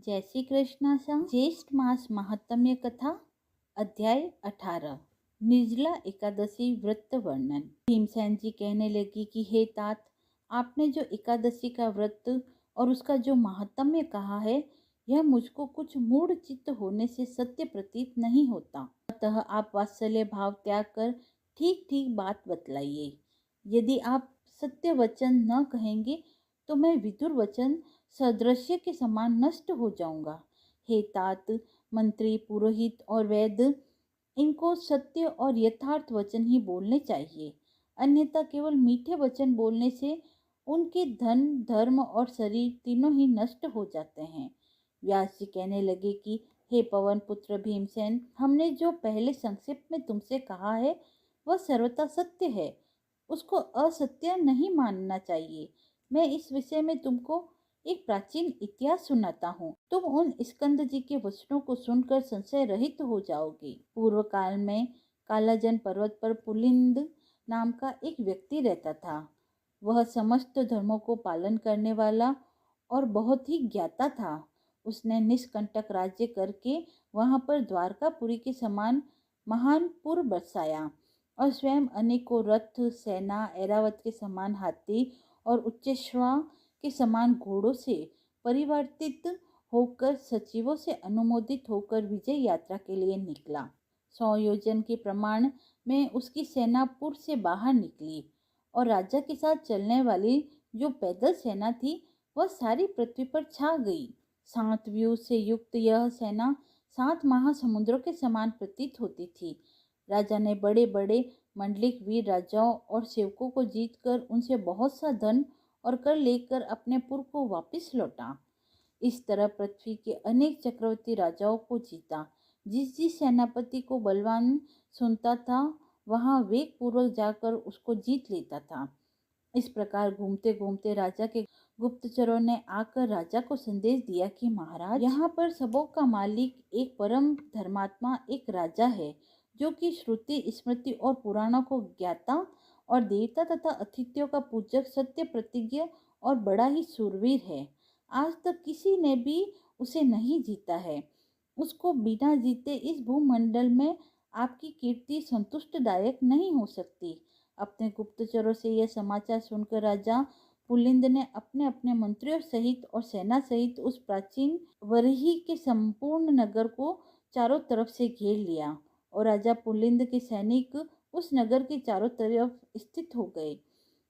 जय श्री कृष्ण सा ज्येष्ठ मास महात्म्य कथा अध्याय 18 निर्जला एकादशी व्रत वर्णन। भीमसेन जी कहने लगी कि हे तात, आपने जो एकादशी का व्रत और उसका जो महात्म्य कहा है, यह मुझको कुछ मूढ़ चित्त होने से सत्य प्रतीत नहीं होता। अतः आप वात्सल्य भाव त्याग कर ठीक ठीक बात बतलाइए। यदि आप सत्य वचन न कहेंगे तो मैं विदुर वचन सदृश्य के समान नष्ट हो जाऊंगा। हे तात, मंत्री, पुरोहित और वैद्य, इनको सत्य और यथार्थ वचन ही बोलने चाहिए, अन्यथा केवल मीठे वचन बोलने से उनके धन, धर्म और शरीर तीनों ही नष्ट हो जाते हैं। व्यास जी कहने लगे कि हे पवन पुत्र भीमसेन, हमने जो पहले संक्षिप्त में तुमसे कहा है वह सर्वथा सत्य है, उसको असत्य नहीं मानना चाहिए। मैं इस विषय में तुमको एक प्राचीन इतिहास सुनाता हूँ, तुम उन स्कंद जी के वचनों को सुनकर संशय रहित हो जाओगे। पूर्व काल में कालाजन पर्वत पर पुलिंद नाम का एक व्यक्ति रहता था। वह समस्त धर्मों को पालन करने वाला और बहुत ही ज्ञाता था। उसने निष्कंटक राज्य करके वहां पर द्वारकापुरी के समान महान पुर बसाया और स्वयं अनेकों रथ, सेना, ऐरावत के समान हाथी और उच्चश्वा के समान घोड़ों से परिवर्तित होकर सचिवों से अनुमोदित होकर विजय यात्रा के लिए निकला। 100 योजन के प्रमाण में उसकी सेना पुर से बाहर निकली और राजा के साथ चलने वाली जो पैदल सेना थी वह सारी पृथ्वी पर छा गई। 7 व्यूह से युक्त यह सेना 7 महासमुद्रों के समान प्रतीत होती थी। राजा ने बड़े बड़े मंडलिक वीर राजाओं और सेवकों को जीतकर उनसे बहुत सा धन और कर लेकर अपने पुर को वापस लौटा। इस तरह पृथ्वी के अनेक चक्रवर्ती राजाओं को जीता। जिस जिस सेनापति को बलवान सुनता था वहां वेग पूर्वक जाकर उसको जीत लेता था। इस प्रकार घूमते घूमते राजा के गुप्तचरों ने आकर राजा को संदेश दिया कि महाराज, यहाँ पर सबों का मालिक एक परम धर्मात्मा एक राजा है, जो कि श्रुति, स्मृति और पुराणों को ज्ञाता और देवता तथा अतिथियों का पूजक, सत्य प्रतिज्ञ और बड़ा ही शूरवीर है। आज तक किसी ने भी उसे नहीं जीता है। उसको बिना जीते इस भूमंडल में आपकी कीर्ति संतुष्टदायक नहीं हो सकती। अपने गुप्तचरों से यह समाचार सुनकर राजा पुलिंद ने अपने अपने मंत्रियों सहित और सेना सहित उस प्राचीन वरही के संपूर्ण नगर को चारों तरफ से घेर लिया और राजा पुलिंद के सैनिक उस नगर के चारों तरफ स्थित हो गए।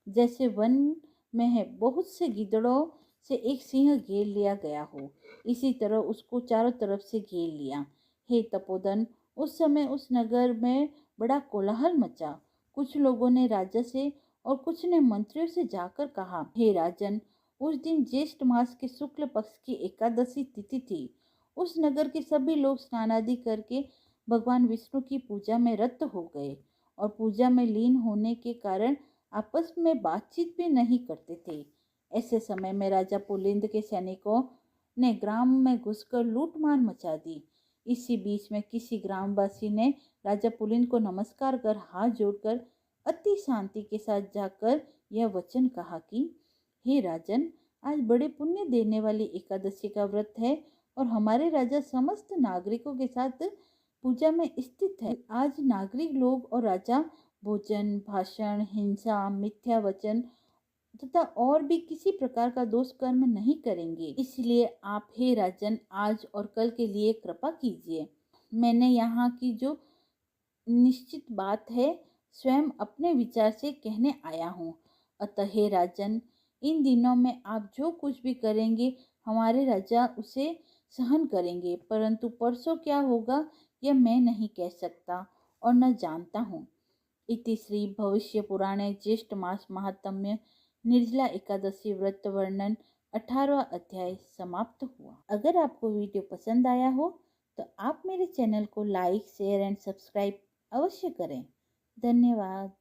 जैसे वन में है बहुत से गिद्धड़ों से एक सिंह घेर लिया गया हो, इसी तरह उसको चारों तरफ से घेर लिया। हे तपोधन, उस समय उस नगर में बड़ा कोलाहल मचा। कुछ लोगों ने राजा से और कुछ ने मंत्रियों से जाकर कहा, हे राजन, उस दिन ज्येष्ठ मास के शुक्ल पक्ष की एकादशी तिथि थी। उस नगर के सभी लोग स्नान आदि करके भगवान विष्णु की पूजा में रत हो गए और पूजा में लीन होने के कारण आपस में बातचीत भी नहीं करते थे। ऐसे समय में राजा पुलिंद के सैनिकों ने ग्राम में घुसकर लूटमार मचा दी। इसी बीच में किसी ग्रामवासी ने राजा पुलिंद को नमस्कार कर हाथ जोड़कर अति शांति के साथ जाकर यह वचन कहा कि हे राजन, आज बड़े पुण्य देने वाली एकादशी का व्रत है और हमारे राजा समस्त नागरिकों के साथ पूजा में स्थित है। आज नागरिक लोग और राजा भोजन, भाषण, हिंसा, मिथ्या वचन तथा और भी किसी प्रकार का दोष कर्म नहीं करेंगे। इसलिए आप हे राजन आज और कल के लिए कृपा कीजिए। मैंने यहाँ की जो निश्चित बात है स्वयं अपने विचार से कहने आया हूँ। अतः हे राजन, इन दिनों में आप जो कुछ भी करेंगे हमारे राजा उसे सहन करेंगे, परंतु परसों क्या होगा यह मैं नहीं कह सकता और न जानता हूँ। इति श्री भविष्य पुराणे ज्येष्ठ मास महात्म्य निर्जला एकादशी व्रत वर्णन 18वां अध्याय समाप्त हुआ। अगर आपको वीडियो पसंद आया हो तो आप मेरे चैनल को लाइक, शेयर एंड सब्सक्राइब अवश्य करें। धन्यवाद।